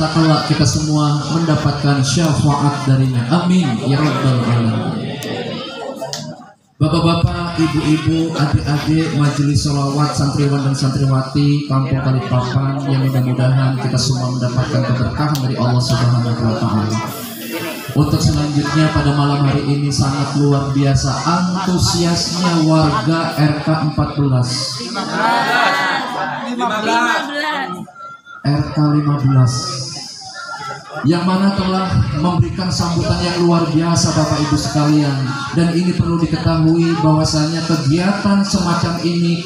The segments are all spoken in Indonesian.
serta kelak kita semua mendapatkan syafaat darinya. Amin ya rabbal alamin. Bapak-bapak, ibu-ibu, adik-adik, majelis sholawat, santriwan dan santriwati Kampung Kalipapan, yang mudah-mudahan kita semua mendapatkan keberkahan dari Allah Subhanahu wa Ta'ala. Untuk selanjutnya pada malam hari ini sangat luar biasa antusiasnya warga RK 14. RK 15 yang mana telah memberikan sambutan yang luar biasa Bapak Ibu sekalian. Dan ini perlu diketahui bahwasanya kegiatan semacam ini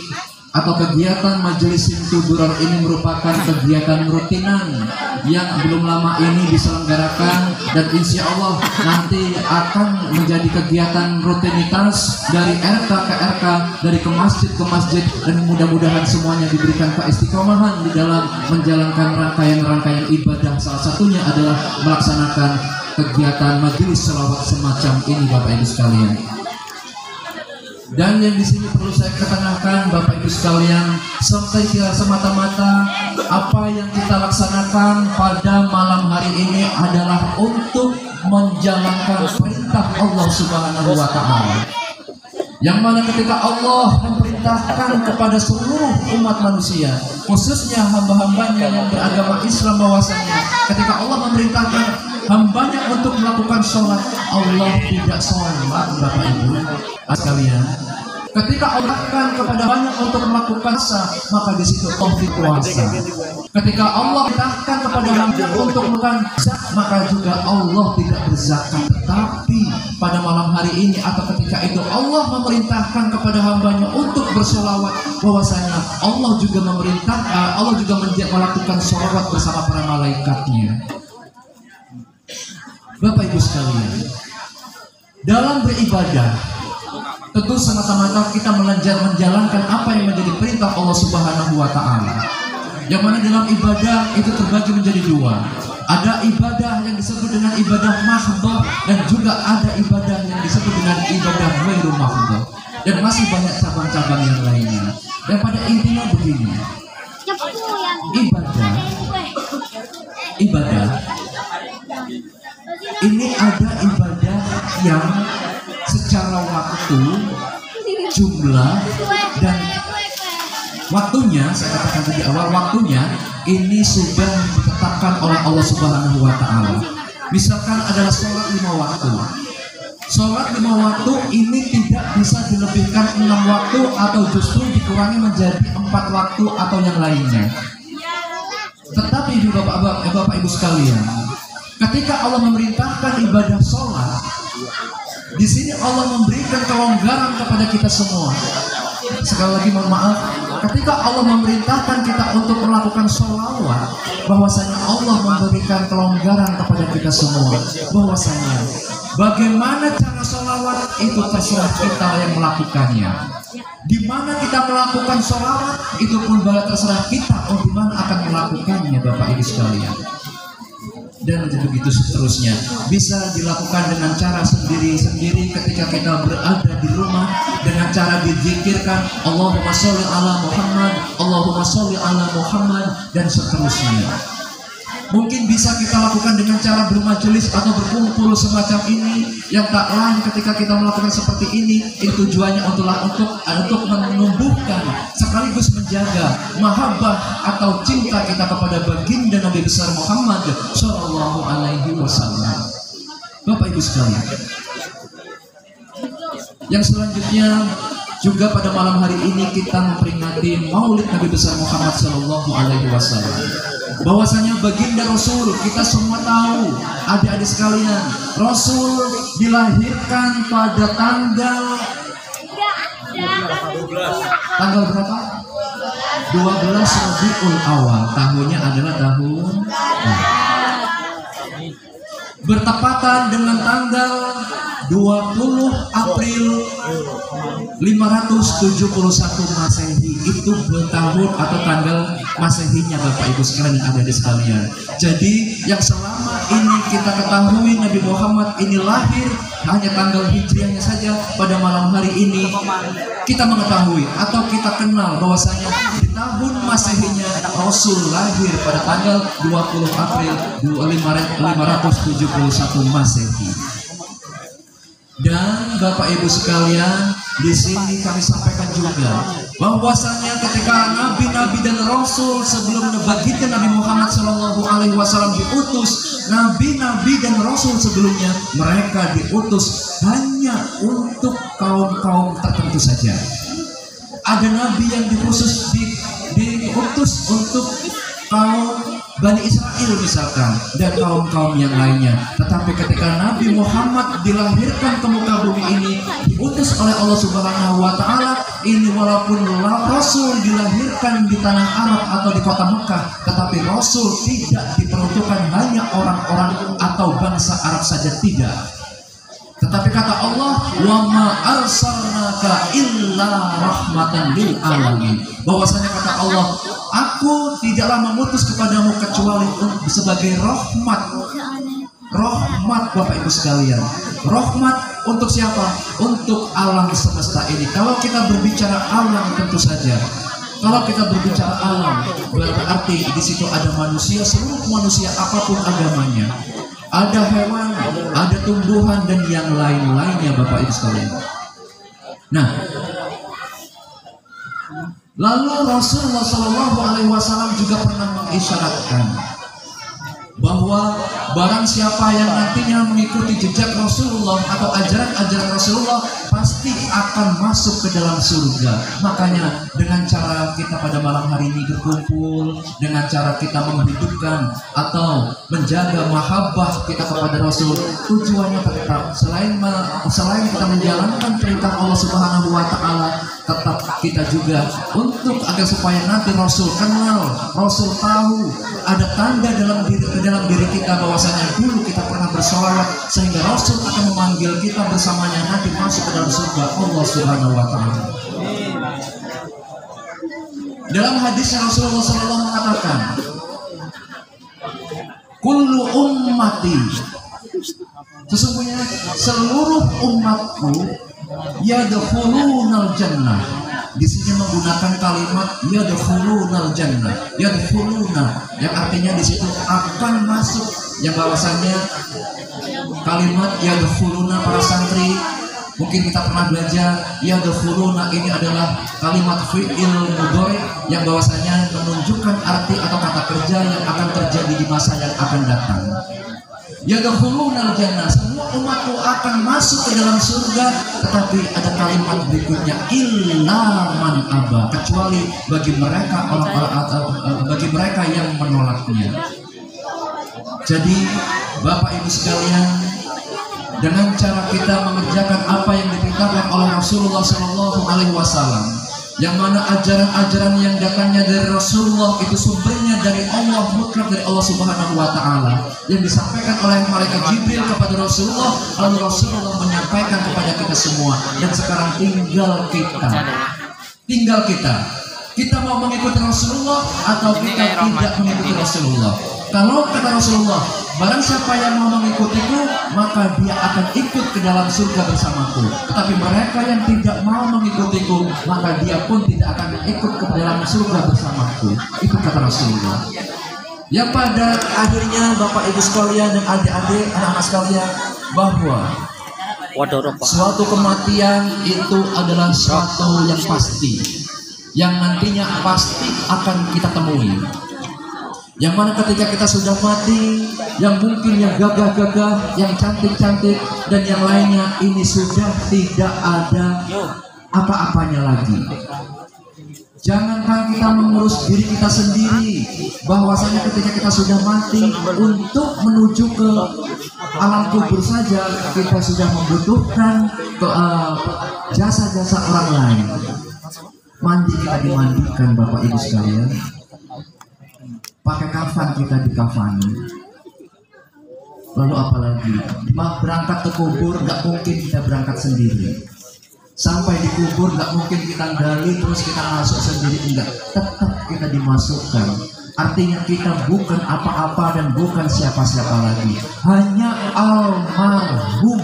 atau kegiatan majelis Simtudurar ini merupakan kegiatan rutinan yang belum lama ini diselenggarakan, dan insya Allah nanti akan menjadi kegiatan rutinitas dari RK ke RK, dari ke masjid, dan mudah-mudahan semuanya diberikan keistiqomahan di dalam menjalankan rangkaian-rangkaian ibadah. Salah satunya adalah melaksanakan kegiatan majelis sholawat semacam ini Bapak Ibu sekalian. Dan yang di sini perlu saya ketenangkan Bapak Ibu sekalian, sampai semata-mata apa yang kita laksanakan pada malam hari ini adalah untuk menjalankan perintah Allah Subhanahu wa Ta'ala. Yang mana ketika Allah memerintahkan kepada seluruh umat manusia, khususnya hamba-hambanya yang beragama Islam, bahwasanya ketika Allah memerintahkan hambanya untuk melakukan sholat, Allah tidak sholat Bapak Ibu sekalian. Ketika Allah akan kepada banyak untuk melakukan puasa, maka di situ Allah puasa. Ketika Allah perintahkan kepada hamba untuk melakukan zakat, maka juga Allah tidak berzakat. Tetapi pada malam hari ini atau ketika itu Allah memerintahkan kepada hambanya untuk bersolawat, bahwasanya Allah juga melakukan solawat bersama para malaikatnya. Bapak Ibu sekalian, dalam beribadah tentu semata-mata kita menjalankan apa yang menjadi perintah Allah Subhanahu wa Ta'ala. Yang mana dalam ibadah itu terbagi menjadi dua. Ada ibadah yang disebut dengan ibadah mahdhah, dan juga ada ibadah yang disebut dengan ibadah ghairu mahdhah. Dan masih banyak cabang-cabang yang lainnya. Dan pada intinya begini, ibadah ini ada ibadah yang secara waktu, jumlah, dan waktunya, saya katakan tadi awal, waktunya ini sudah ditetapkan oleh Allah Subhanahu wa Ta'ala. Misalkan adalah sholat 5 waktu. Sholat 5 waktu ini tidak bisa dilebihkan 6 waktu atau justru dikurangi menjadi 4 waktu atau yang lainnya. Tetapi Bapak Ibu sekalian, ketika Allah memerintahkan ibadah sholat, di sini Allah memberikan kelonggaran kepada kita semua. Sekali lagi mohon maaf, ketika Allah memerintahkan kita untuk melakukan sholawat, bahwasanya Allah memberikan kelonggaran kepada kita semua, bahwasanya bagaimana cara sholawat itu terserah kita yang melakukannya. Di mana kita melakukan sholawat itu pun terserah kita di mana akan melakukannya Bapak Ibu sekalian. Dan begitu seterusnya, bisa dilakukan dengan cara sendiri-sendiri ketika kita berada di rumah, dengan cara dizikirkan Allahumma sholli ala Muhammad, Allahumma sholli ala Muhammad, dan seterusnya. Mungkin bisa kita lakukan dengan cara bermajelis atau berkumpul semacam ini, yang tak lain ketika kita melakukan seperti ini tujuannya untuk menumbuhkan sekaligus menjaga mahabbah atau cinta kita kepada baginda Nabi besar Muhammad Shallallahu Alaihi Wasallam. Bapak Ibu sekalian, yang selanjutnya juga pada malam hari ini kita memperingati Maulid Nabi besar Muhammad Shallallahu Alaihi Wasallam. Bahwasanya baginda Rasul, kita semua tahu, adik-adik sekalian, Rasul dilahirkan pada tanggal berapa? 12 Rabiul Awal. Tahunnya adalah tahun bertepatan dengan tanggal 20 April 571 Masehi. Itu tahun atau tanggal Masehinya Bapak Ibu sekalian, adik-adik sekalian. Jadi yang selama ini kita ketahui Nabi Muhammad ini lahir hanya tanggal hijriahnya saja. Pada malam hari ini kita mengetahui atau kita kenal bahwasanya di tahun Masehinya Rasul lahir pada tanggal 20 April 571 Masehi. Dan Bapak Ibu sekalian, di sini kami sampaikan juga bahwasanya ketika nabi-nabi dan rasul sebelum baginda Nabi Muhammad SAW diutus, nabi-nabi dan rasul sebelumnya mereka diutus hanya untuk kaum-kaum tertentu saja. Ada nabi yang diutus untuk kaum Bani Israel misalkan, dan kaum-kaum yang lainnya. Tetapi ketika Nabi Muhammad dilahirkan ke muka bumi ini, diutus oleh Allah Subhanahu wa Ta'ala, ini walaupun Rasul dilahirkan di tanah Arab atau di kota Mekah, tetapi Rasul tidak diperuntukkan hanya orang-orang atau bangsa Arab saja, tidak. Tetapi kata Allah, wa ma arsalnaka illa rahmatan lil alamin. Bahwasanya kata Allah, aku tidaklah mengutus kepadamu kecuali sebagai rahmat. Rahmat Bapak Ibu sekalian. Rahmat untuk siapa? Untuk alam semesta ini. Kalau kita berbicara alam, tentu saja. Kalau kita berbicara alam, berarti di situ ada manusia, seluruh manusia apapun agamanya. Ada hewan, ada tumbuhan, dan yang lain-lainnya Bapak Ibu sekalian. Nah, lalu Rasulullah SAW juga pernah mengisyaratkan bahwa barang siapa yang nantinya mengikuti jejak Rasulullah atau ajaran-ajaran Rasulullah pasti akan masuk ke dalam surga. Makanya dengan cara kita pada malam hari ini berkumpul, dengan cara kita menghidupkan atau menjaga mahabbah kita kepada Rasul, tujuannya tetap selain kita menjalankan perintah Allah Subhanahu wa Ta'ala, tetap kita juga untuk agar supaya nanti Rasul kenal, Rasul tahu, ada tanda dalam diri kita bahwasanya dulu kita pernah bersolawat, sehingga Rasul akan memanggil kita bersamanya nanti masuk ke dalam surga Allah Subhanahu wa Ta'ala. Dalam hadis Rasulullah SAW mengatakan, kullu ummati, sesungguhnya seluruh umatku yadkhulunal jannah. Di sini menggunakan kalimat yadkhulunal jannah. Yadkhuluna yang artinya di situ akan masuk, yang bahwasannya kalimat yadkhuluna para santri mungkin kita pernah belajar, yadkhuluna ini adalah kalimat fi'il mudhari yang bahwasanya menunjukkan arti atau kata kerja yang akan terjadi di masa yang akan datang. Yadkhulunal jannah, semua umatku akan masuk ke dalam surga, tetapi ada kalimat berikutnya, illa man aba, kecuali bagi mereka bagi mereka yang menolaknya. Jadi Bapak Ibu sekalian, dengan cara kita mengerjakan apa yang diperintahkan oleh Rasulullah SAW, yang mana ajaran-ajaran yang datangnya dari Rasulullah itu sumbernya dari Allah, mutlak dari Allah Subhanahu wa Ta'ala, yang disampaikan oleh malaikat Jibril kepada Rasulullah, lalu Rasulullah menyampaikan kepada kita semua. Dan sekarang tinggal kita mau mengikuti Rasulullah atau kita tidak mengikuti Rasulullah. Kalau kata Rasulullah, barang siapa yang mau mengikutiku, maka dia akan ikut ke dalam surga bersamaku. Tetapi mereka yang tidak mau mengikutiku, maka dia pun tidak akan ikut ke dalam surga bersamaku. Itu kata Rasulullah. Yang pada akhirnya Bapak Ibu sekalian dan adik-adik, anak-anak sekalian, bahwa suatu kematian itu adalah suatu yang pasti, yang nantinya pasti akan kita temui. Yang mana ketika kita sudah mati, yang mungkin yang gagah-gagah, yang cantik-cantik, dan yang lainnya, ini sudah tidak ada apa-apanya lagi. Jangankan kita mengurus diri kita sendiri, bahwasanya ketika kita sudah mati, untuk menuju ke alam kubur saja kita sudah membutuhkan jasa-jasa orang lain. Mandi kita dimandikan Bapak Ibu sekalian, pakai kafan kita dikafani. Lalu apalagi berangkat ke kubur, nggak mungkin kita berangkat sendiri. Sampai di kubur nggak mungkin kita gali terus kita masuk sendiri, enggak, tetap kita dimasukkan. Artinya kita bukan apa-apa dan bukan siapa-siapa lagi, hanya almarhum.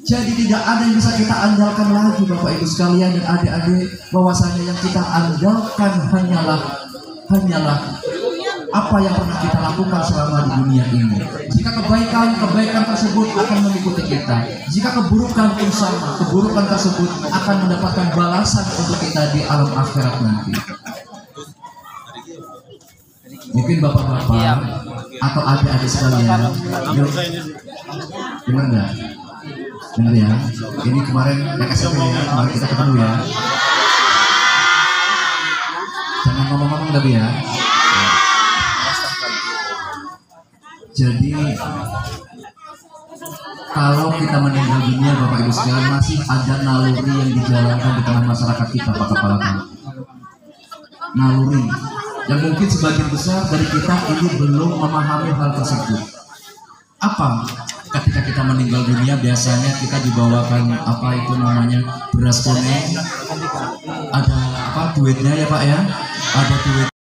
Jadi tidak ada yang bisa kita andalkan lagi Bapak Ibu sekalian dan adik-adik, bahwasanya yang kita andalkan hanyalah apa yang pernah kita lakukan selama di dunia ini. Jika kebaikan tersebut akan mengikuti kita, jika keburukan pun sama, keburukan tersebut akan mendapatkan balasan untuk kita di alam akhirat nanti. Mungkin bapak-bapak atau adik-adik sekalian, dengar nggak? Dengar ya, ini kemarin yang SMP ya, kemarin kita ketemu ya. Jangan ngomong-ngomong tapi ya. Jadi kalau kita meninggal dunia Bapak Ibu sekalian, masih ada naluri yang dijalankan di tengah masyarakat kita Pak Kepala Bang. Naluri yang mungkin sebagian besar dari kita ini belum memahami hal tersebut. Apa? Ketika kita meninggal dunia biasanya kita dibawakan apa itu namanya beras kuning, ada apa duitnya ya Pak ya, ada duit.